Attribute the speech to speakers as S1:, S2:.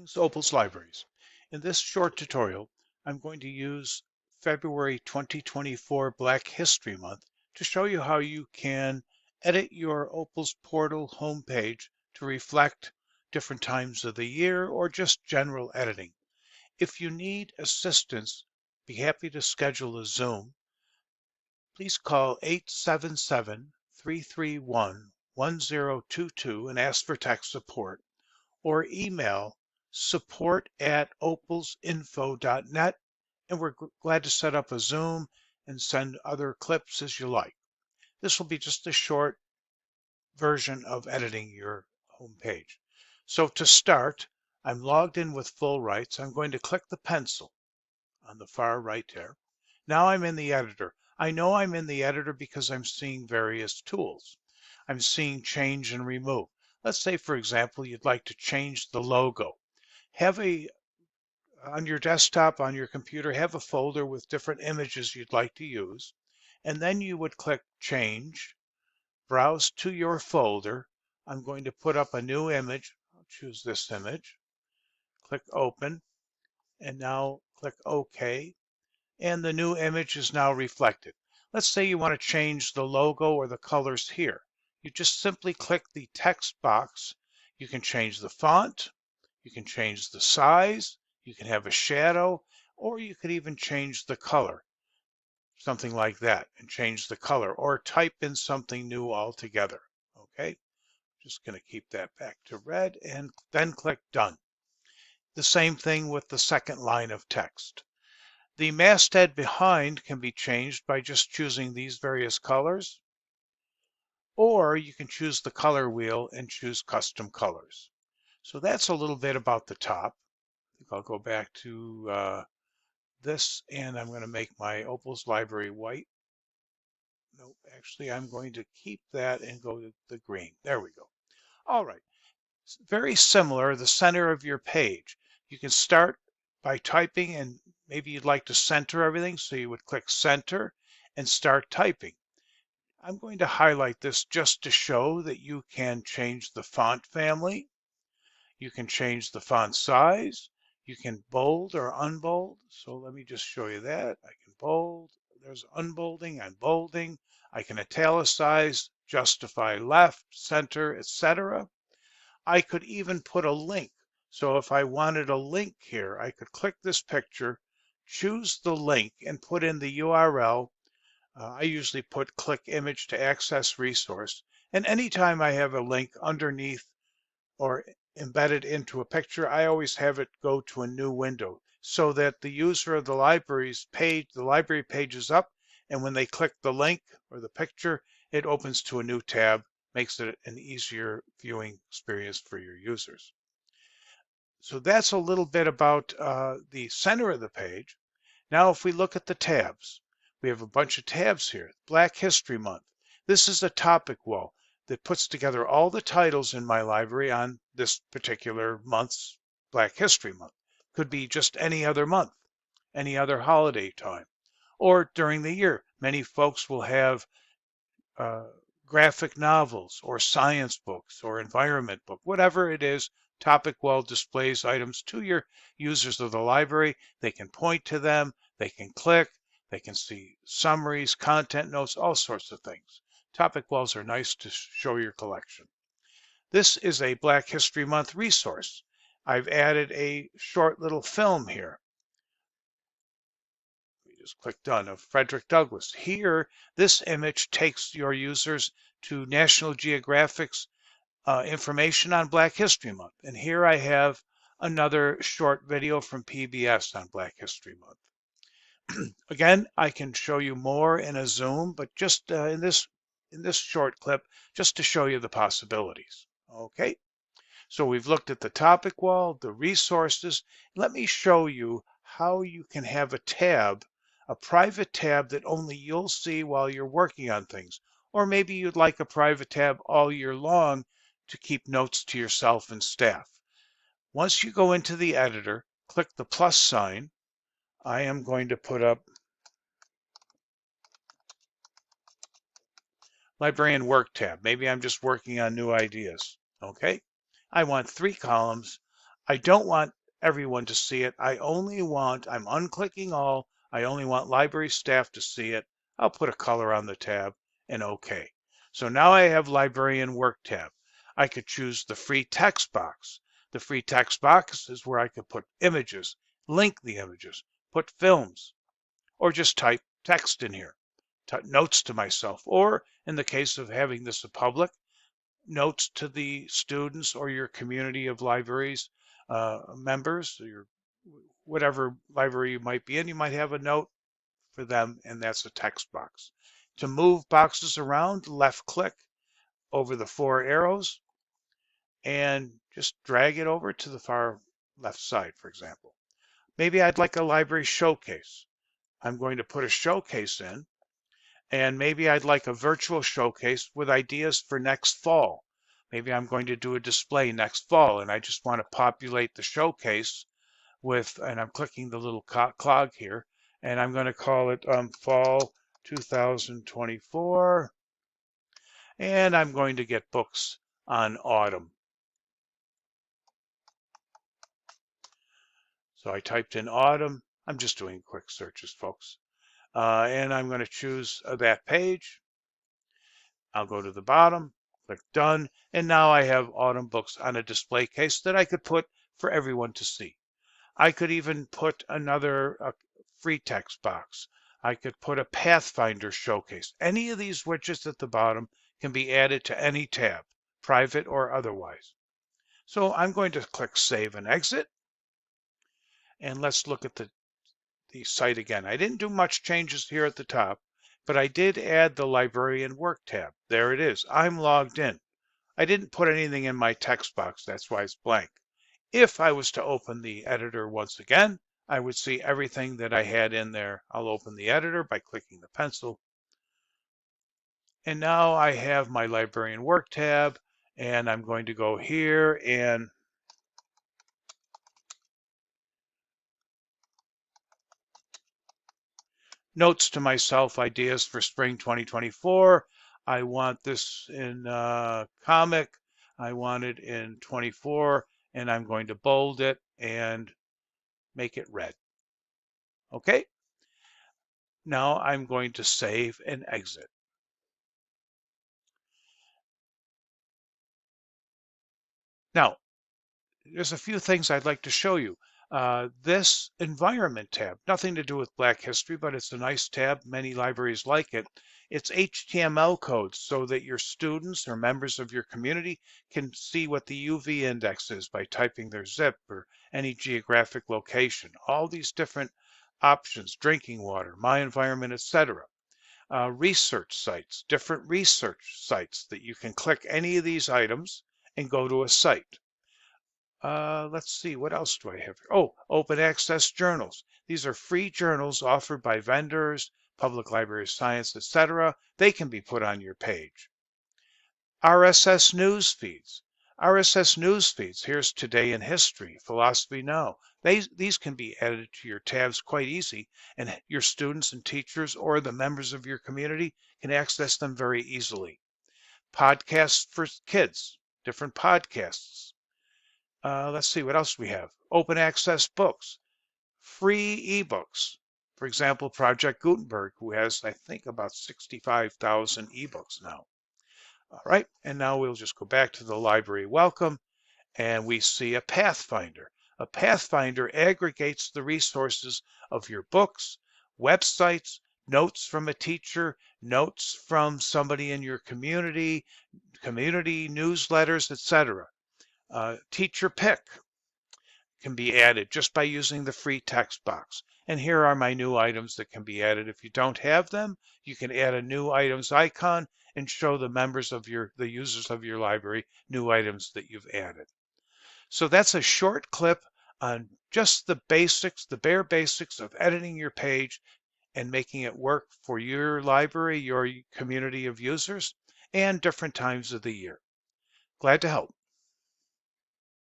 S1: Greetings, Opals Libraries. In this short tutorial, I'm going to use February 2024 Black History Month to show you how you can edit your Opals portal homepage to reflect different times of the year or just general editing. If you need assistance, be happy to schedule a Zoom. Please call 877-331-1022 and ask for tech support, or email support@opalsinfo.net, and we're glad to set up a Zoom and send other clips as you like. This will be just a short version of editing your home page. So to start, I'm logged in with full rights. I'm going to click the pencil on the far right there. Now I'm in the editor. I know I'm in the editor because I'm seeing various tools. I'm seeing change and remove. Let's say, for example, you'd like to change the logo. On your desktop, on your computer, have a folder with different images you'd like to use, and then you would click Change, browse to your folder. I'm going to put up a new image. I'll choose this image, click Open, and now click OK, and the new image is now reflected. Let's say you want to change the logo or the colors here. You just simply click the text box. You can change the font, you can change the size, you can have a shadow, or you could even change the color, something like that, and change the color, or type in something new altogether. Okay, just going to keep that back to red and then click Done. The same thing with the second line of text. The masthead behind can be changed by just choosing these various colors, or you can choose the color wheel and choose custom colors. So that's a little bit about the top. I think I'll go back to this, and I'm going to make my Opals library white. Nope, actually I'm going to keep that and go to the green. There we go. All right, it's very similar, the center of your page. You can start by typing, and maybe you'd like to center everything, so you would click Center and start typing. I'm going to highlight this just to show that you can change the font family. You can change the font size. You can bold or unbold. So let me just show you that. I can bold. There's unbolding and bolding. I can italicize, justify left, center, etc. I could even put a link. So if I wanted a link here, I could click this picture, choose the link, and put in the URL. I usually put click image to access resource. And anytime I have a link underneath or embedded into a picture, I always have it go to a new window so that the user of the library's page, the library page is up, and when they click the link or the picture, it opens to a new tab, makes it an easier viewing experience for your users. So that's a little bit about the center of the page. Now if we look at the tabs, we have a bunch of tabs here. Black History Month. This is a topic wall that puts together all the titles in my library on this particular month's Black History Month. Could be just any other month, any other holiday time, or during the year. Many folks will have graphic novels or science books or environment book, whatever it is. Topic wall displays items to your users of the library. They can point to them, they can click, they can see summaries, content notes, all sorts of things. Topic walls are nice to show your collection. This is a Black History Month resource. I've added a short little film here. We just click Done, of Frederick Douglass. Here, this image takes your users to National Geographic's information on Black History Month. And here I have another short video from PBS on Black History Month. Again, I can show you more in a Zoom, but just in this short clip, just to show you the possibilities. Okay, so we've looked at the topic wall, the resources. Let me show you how you can have a tab, a private tab that only you'll see while you're working on things. Or maybe you'd like a private tab all year long to keep notes to yourself and staff. Once you go into the editor, click the plus sign. I am going to put up Librarian Work tab. Maybe I'm just working on new ideas. Okay, I want 3 columns. I don't want everyone to see it. I'm unclicking all. I only want library staff to see it. I'll put a color on the tab and OK. So now I have librarian work tab. I could choose the free text box. The free text box is where I could put images, link the images, put films, or just type text in here, notes to myself, or in the case of having this a public, notes to the students or your community of libraries members, or your whatever library you might be in, you might have a note for them, and that's a text box. To move boxes around, left click over the 4 arrows and just drag it over to the far left side, for example. Maybe I'd like a library showcase. I'm going to put a showcase in, and maybe I'd like a virtual showcase with ideas for next fall. Maybe I'm going to do a display next fall, and I just want to populate the showcase with, and I'm clicking the little cog here, and I'm going to call it Fall 2024, and I'm going to get books on autumn. So I typed in autumn. I'm just doing quick searches, folks. And I'm going to choose that page. I'll go to the bottom, click done, and now I have autumn books on a display case that I could put for everyone to see. I could even put another free text box. I could put a Pathfinder showcase. Any of these widgets at the bottom can be added to any tab, private or otherwise. So I'm going to click Save and Exit. And let's look at the site again. I didn't do much changes here at the top, but I did add the Librarian Work tab. There it is. I'm logged in. I didn't put anything in my text box. That's why it's blank. If I was to open the editor once again, I would see everything that I had in there. I'll open the editor by clicking the pencil. And now I have my Librarian Work tab, and I'm going to go here and notes to myself, ideas for spring 2024. I want this in comic. I want it in 24, and I'm going to bold it and make it red. Okay. Now I'm going to save and exit. Now, there's a few things I'd like to show you. This environment tab, nothing to do with Black history, but it's a nice tab. Many libraries like it. It's HTML codes so that your students or members of your community can see what the UV index is by typing their zip or any geographic location. All these different options, drinking water, my environment, etc. Research sites, different research sites that you can click any of these items and go to a site. Let's see, what else do I have here? Oh, open access journals. These are free journals offered by vendors, public library of science, etc. They can be put on your page. RSS news feeds. RSS news feeds. Here's Today in History, Philosophy Now. These can be added to your tabs quite easy, and your students and teachers or the members of your community can access them very easily. Podcasts for kids, different podcasts. Let's see, what else we have? Open access books, free ebooks. For example, Project Gutenberg, who has, I think, about 65,000 ebooks now. All right, and now we'll just go back to the library welcome, and we see a Pathfinder. A Pathfinder aggregates the resources of your books, websites, notes from a teacher, notes from somebody in your community, community newsletters, etc. Teacher pick can be added just by using the free text box. And here are my new items that can be added. If you don't have them, you can add a new items icon and show the members of the users of your library new items that you've added. So that's a short clip on just the basics, the bare basics of editing your page and making it work for your library, your community of users, and different times of the year. Glad to help.